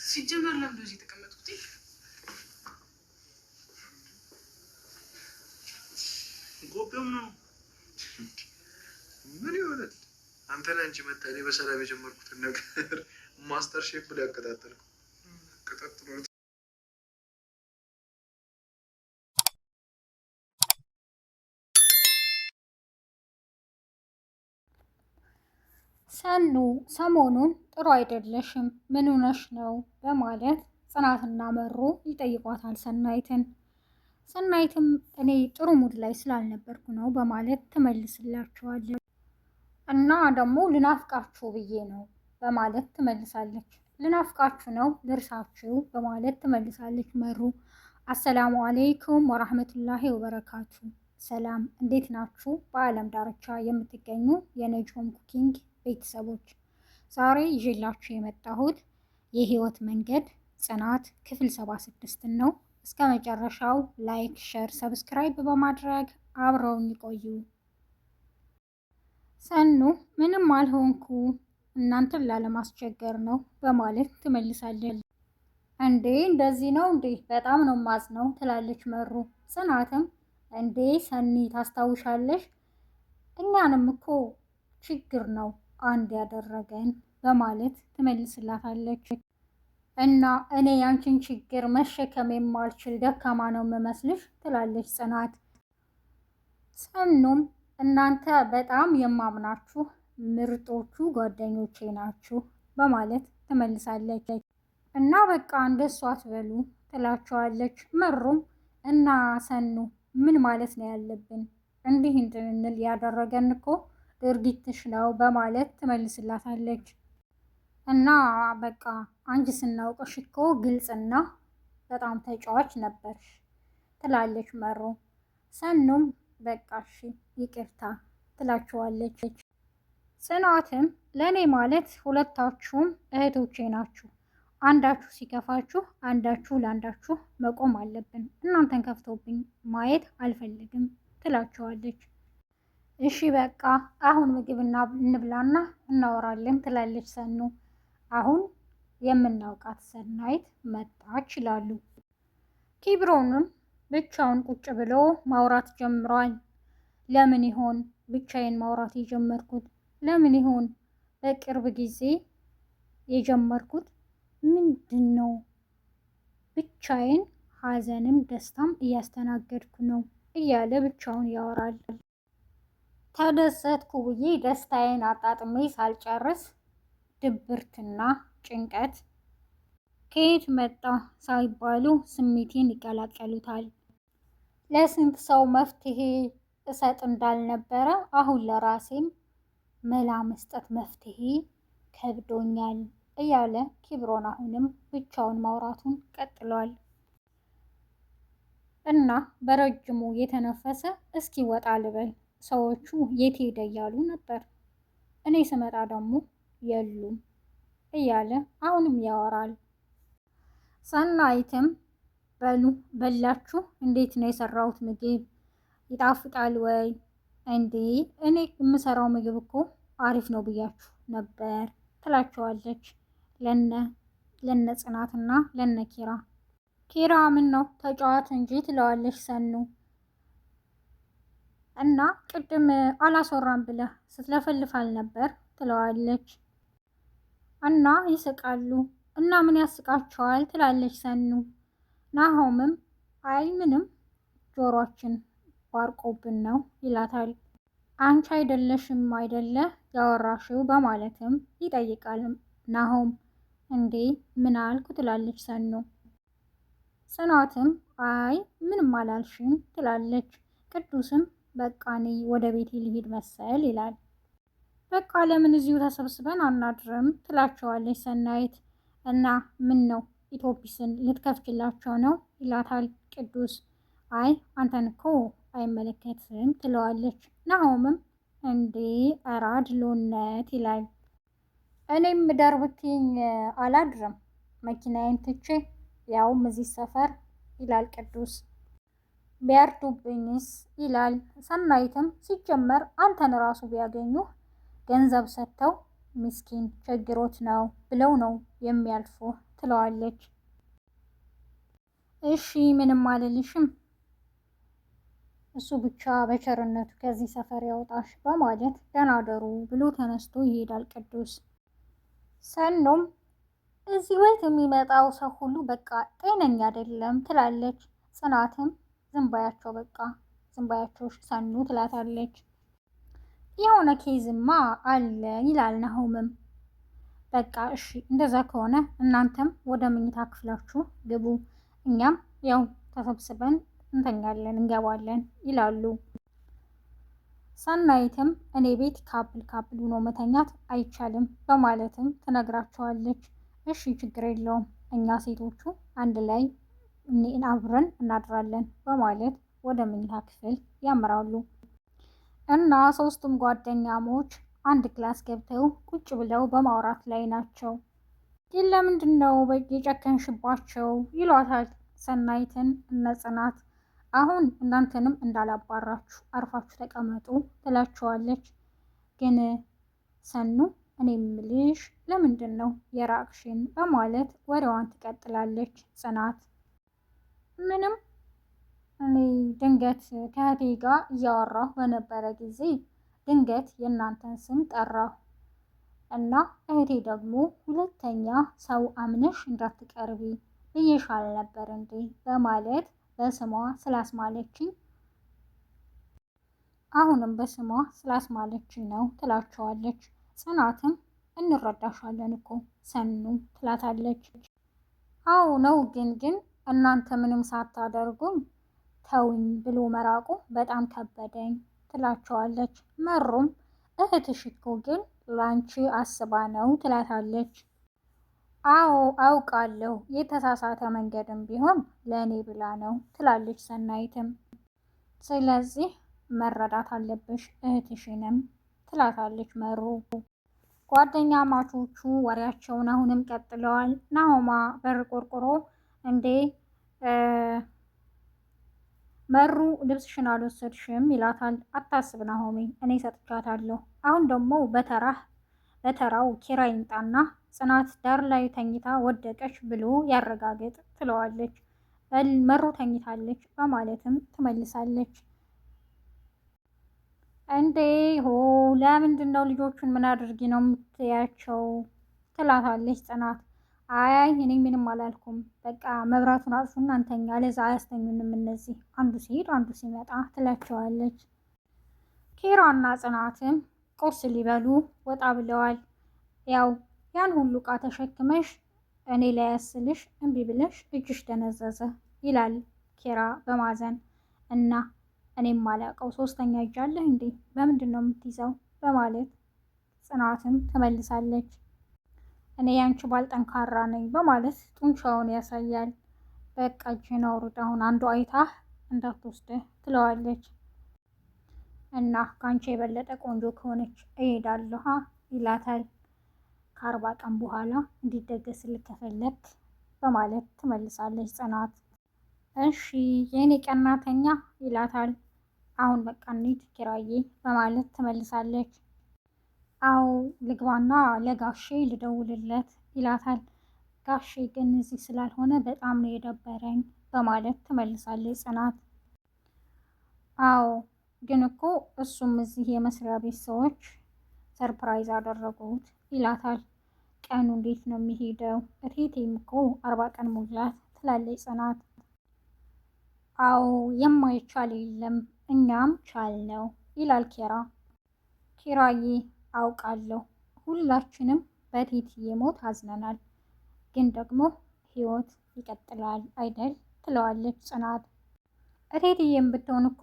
ሲጀመር ለምን እንደዚህ ተቀመጥኩት? ጎበም ነው ምን ይሆናል? አንተ ላይ አንቺ መጣ እኔ በሰላም የጀመርኩትን ነገር ማስተር ሼፍ ብለ ያከታተልኩ ከታተሉ ሰኑ ሰሞኑን ጥሩ አይደለሽም፣ ምን ሆነሽ ነው በማለት ጽናትና መሩ ይጠይቋታል ሰናይትን። ሰናይትም እኔ ጥሩ ሙድ ላይ ስላልነበርኩ ነው በማለት ትመልስላቸዋለች። እና ደግሞ ልናፍቃችሁ ብዬ ነው በማለት ትመልሳለች። ልናፍቃችሁ ነው ልርሳችሁ በማለት ትመልሳለች መሩ። አሰላሙ አሌይኩም ወራህመቱላሂ ወበረካቱ። ሰላም እንዴት ናችሁ? በአለም ዳርቻ የምትገኙ የነጆም ኩኪንግ ቤተሰቦች ዛሬ ይዤላችሁ የመጣሁት የህይወት መንገድ ጽናት ክፍል 76 ነው። እስከ መጨረሻው ላይክ፣ ሸር፣ ሰብስክራይብ በማድረግ አብረውን ይቆዩ። ሰኑ ምንም አልሆንኩ እናንተን ላለማስቸገር ነው በማለት ትመልሳለች። እንዴ እንደዚህ ነው እንዴ? በጣም ነው ማዝነው ትላለች መሩ። ጽናትም እንዴ ሰኒ ታስታውሻለሽ? እኛንም እኮ ችግር ነው አንድ ያደረገን በማለት ትመልስላታለች። እና እኔ ያንቺን ችግር መሸከም የማልችል ደካማ ነው የምመስልሽ ትላለች ጽናት። ሰኑም እናንተ በጣም የማምናችሁ ምርጦቹ ጓደኞቼ ናችሁ በማለት ትመልሳለች። እና በቃ እንደሷ አትበሉ ትላቸዋለች። መሩም እና ሰኑ ምን ማለት ነው ያለብን? እንዲህ እንድንል ያደረገን እኮ ድርጊትሽ ነው በማለት ትመልስላታለች። እና በቃ አንቺ ስናውቅሽ እኮ ግልጽና በጣም ተጫዋች ነበርሽ ትላለች መሩ። ሰኑም በቃ እሺ ይቅርታ ትላቸዋለች። ጽናትም ለእኔ ማለት ሁለታችሁም እህቶቼ ናችሁ። አንዳችሁ ሲከፋችሁ አንዳችሁ ለአንዳችሁ መቆም አለብን። እናንተን ከፍቶብኝ ማየት አልፈልግም ትላቸዋለች። እሺ በቃ አሁን ምግብ እንብላና እናወራለን ትላለች ሰኑ። አሁን የምናውቃት ሰናይት መጣች ይላሉ። ኪብሮንም ብቻውን ቁጭ ብሎ ማውራት ጀምሯል። ለምን ይሆን ብቻዬን ማውራት የጀመርኩት? ለምን ይሆን በቅርብ ጊዜ የጀመርኩት? ምንድን ነው? ብቻዬን ሀዘንም ደስታም እያስተናገድኩ ነው እያለ ብቻውን ያወራል። ተደሰትኩ ብዬ ደስታዬን አጣጥሜ ሳልጨርስ ድብርትና ጭንቀት ከየት መጣ ሳይባሉ ስሜቴን ይቀላቀሉታል። ለስንት ሰው መፍትሄ እሰጥ እንዳልነበረ አሁን ለራሴም መላ መስጠት መፍትሄ ከብዶኛል እያለ ኪብሮን አሁንም ብቻውን ማውራቱን ቀጥሏል። እና በረጅሙ የተነፈሰ እስኪ ወጣ ልበል፣ ሰዎቹ የት ሄደ እያሉ ነበር፣ እኔ ስመጣ ደግሞ የሉም እያለ አሁንም ያወራል። ሰናይትም በሉ በላችሁ? እንዴት ነው የሰራሁት ምግብ? ይጣፍጣል ወይ? እንዴ እኔ የምሰራው ምግብ እኮ አሪፍ ነው ብያችሁ ነበር ትላቸዋለች ለነ ጽናትና ለነ ኪራ። ኪራ ምን ነው ተጫዋት እንጂ ትለዋለች ሰኑ። እና ቅድም አላስወራም ብለህ ስትለፈልፋል ነበር ትለዋለች። እና ይስቃሉ። እና ምን ያስቃቸዋል ትላለች ሰኑ። ናሆምም አይ ምንም ጆሮአችን ባርቆብን ነው ይላታል። አንቺ አይደለሽም አይደለ ያወራሽው በማለትም ይጠይቃል ናሆም። እንዴ ምን አልኩ ትላለች ሰኑ። ጽናትም አይ ምንም አላልሽም ትላለች። ቅዱስም በቃ እኔ ወደ ቤቴ ልሂድ መሰል ይላል። በቃ ለምን እዚሁ ተሰብስበን አናድርም ትላቸዋለች ሰናይት። እና ምን ነው ኢትዮጲስን ልትከፍችላቸው ነው ይላታል ቅዱስ። አይ አንተን እኮ አይመለከትም ትለዋለች። ናሆምም እንዴ ኧረ አድሎነት ይላል። እኔም ደርብትኝ አላድርም መኪናዬን ትቼ ያውም እዚህ ሰፈር ይላል ቅዱስ። ቢያርዱብኝስ ይላል። ሰናይትም ሲጀመር አንተን ራሱ ቢያገኙ ገንዘብ ሰጥተው ምስኪን ችግሮት ነው ብለው ነው የሚያልፉ ትለዋለች። እሺ ምንም አልልሽም፣ እሱ ብቻ በቸርነቱ ከዚህ ሰፈር ያውጣሽ በማለት ደህና ደሩ ብሎ ተነስቶ ይሄዳል ቅዱስ። ሰኑም እዚህ ቤት የሚመጣው ሰው ሁሉ በቃ ጤነኛ አይደለም ትላለች። ጽናትም ዝንባያቸው በቃ ዝንባያቸው ሰኑ ትላታለች። የሆነ ኬዝማ አለ ይላል ናሆምም። በቃ እሺ እንደዛ ከሆነ እናንተም ወደ መኝታ ክፍላችሁ ግቡ፣ እኛም ያው ተሰብስበን እንተኛለን እንገባለን ይላሉ። ሰናይትም እኔ ቤት ካፕል ሆኖ መተኛት አይቻልም በማለትም ትነግራቸዋለች። እሺ ችግር የለውም እኛ ሴቶቹ አንድ ላይ አብረን እናድራለን በማለት ወደ መኝታ ክፍል ያምራሉ። እና ሶስቱም ጓደኛሞች አንድ ክላስ ገብተው ቁጭ ብለው በማውራት ላይ ናቸው። ግን ለምንድን ነው የጨከንሽባቸው ይሏታል ሰናይትን እነ ጽናት። አሁን እናንተንም እንዳላባራችሁ አርፋችሁ ተቀመጡ ትላቸዋለች። ግን ሰኑ እኔ ምልሽ ለምንድን ነው የራቅሽን በማለት ወሬዋን ትቀጥላለች። ጽናት ምንም እኔ ድንገት ከእህቴ ጋር እያወራሁ በነበረ ጊዜ ድንገት የእናንተን ስም ጠራሁ እና እህቴ ደግሞ ሁለተኛ ሰው አምነሽ እንዳትቀርቢ ብዬሻል ነበር እንዴ በማለት በስሟ ስላስማለችኝ አሁንም በስሟ ስላስማለችኝ ነው ትላቸዋለች። ጽናትም እንረዳሻለን እኮ ሰኑ ትላታለች። አዎ ነው ግን እናንተ ምንም ሳታደርጉም ተውኝ ብሎ መራቁ በጣም ከበደኝ ትላቸዋለች። መሩም እህትሽ እኮ ግን ላንቺ አስባ ነው ትላታለች። አዎ አውቃለሁ፣ የተሳሳተ መንገድም ቢሆን ለእኔ ብላ ነው ትላለች ሰናይትም። ስለዚህ መረዳት አለብሽ እህትሽንም ትላታለች መሩ። ጓደኛ ማቾቹ ወሬያቸውን አሁንም ቀጥለዋል። ናሆማ በር ቆርቆሮ እንዴ መሩ ልብስሽን አልወሰድሽም ይላታል። አታስብ ናሆሜ እኔ ሰጥቻታለሁ። አሁን ደግሞ በተራው ኪራይ ይምጣና ጽናት ዳር ላይ ተኝታ ወደቀች ብሎ ያረጋግጥ ትለዋለች። መሩ ተኝታለች በማለትም ትመልሳለች። እንዴ ሆ ለምንድን ነው ልጆቹን ምን አድርጊ ነው የምትያቸው ትላታለች ጽናት። አይ እኔ ምንም አላልኩም፣ በቃ መብራቱን አጥፉና አንተኛ፣ ለዛ አያስተኙንም እነዚህ አንዱ ሲሄድ አንዱ ሲመጣ ትላቸዋለች። ኪራና ጽናትም ቁርስ ሊበሉ ወጣ ብለዋል። ያው ያን ሁሉ ዕቃ ተሸክመሽ እኔ ላይ ያስልሽ እምቢ ብለሽ እጅሽ ደነዘዘ ይላል ኪራ በማዘን። እና እኔም አላውቀው ሶስተኛ እጅ አለህ እንዴ በምንድን ነው የምትይዘው በማለት ጽናትም ትመልሳለች። እኔ ያንቺ ባል ጠንካራ ነኝ በማለት ጡንቻውን ያሳያል። በቃ እጅህን አውርድ አሁን አንዱ አይታህ እንዳትወስድህ ትለዋለች። እና ከአንቺ የበለጠ ቆንጆ ከሆነች እሄዳለሁ ይላታል። ከ40 ቀን በኋላ እንዲደገስልህ ከፈለክ በማለት ትመልሳለች ጽናት። እሺ የኔ ቀናተኛ ይላታል። አሁን በቃ እንሂድ ኪራዬ በማለት ትመልሳለች። አዎ ልግባና ለጋሼ ልደውልለት ይላታል። ጋሼ ግን እዚህ ስላልሆነ በጣም ነው የደበረኝ በማለት ትመልሳለች ጽናት። አዎ ግን እኮ እሱም እዚህ የመስሪያ ቤት ሰዎች ሰርፕራይዝ አደረጉት ይላታል። ቀኑ እንዴት ነው የሚሄደው? እቴቴም እኮ 40 ቀን ሞላት ትላለች ጽናት። አዎ የማይቻል የለም እኛም ቻልነው ይላል ኪራ። ኪራዬ አውቃለሁ ሁላችንም በቴትዬ ሞት አዝነናል፣ ግን ደግሞ ህይወት ይቀጥላል አይደል ትለዋለች ጽናት። እቴትዬም ብትሆን እኮ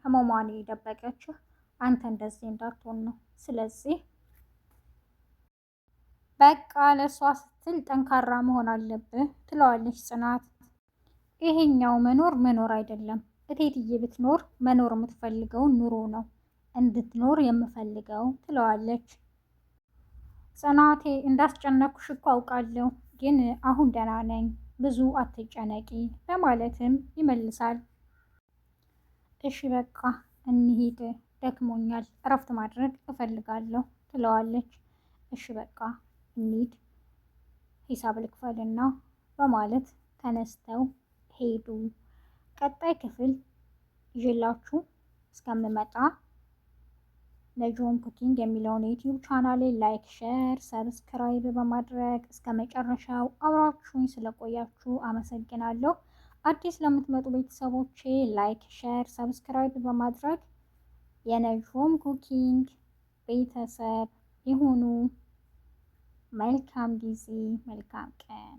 ህመሟን የደበቀችህ አንተ እንደዚህ እንዳትሆን ነው። ስለዚህ በቃ ለእሷ ስትል ጠንካራ መሆን አለብህ ትለዋለች ጽናት። ይሄኛው መኖር አይደለም፣ እቴትዬ ብትኖር መኖር የምትፈልገው ኑሮ ነው እንድትኖር የምፈልገው ትለዋለች። ጽናቴ እንዳስጨነኩሽ እኮ አውቃለሁ፣ ግን አሁን ደህና ነኝ ብዙ አትጨነቂ በማለትም ይመልሳል። እሺ በቃ እንሂድ ደክሞኛል፣ እረፍት ማድረግ እፈልጋለሁ ትለዋለች። እሺ በቃ እንሂድ ሂሳብ ልክፈልና በማለት ተነስተው ሄዱ። ቀጣይ ክፍል ይዤላችሁ እስከምመጣ ነጆም ኩኪንግ የሚለውን የዩቲዩብ ቻናሌ ላይክ፣ ሼር፣ ሰብስክራይብ በማድረግ እስከ መጨረሻው አብራችሁኝ ስለቆያችሁ አመሰግናለሁ። አዲስ ለምትመጡ ቤተሰቦቼ ላይክ፣ ሼር፣ ሰብስክራይብ በማድረግ የነጆም ኩኪንግ ቤተሰብ ይሁኑ። መልካም ጊዜ፣ መልካም ቀን።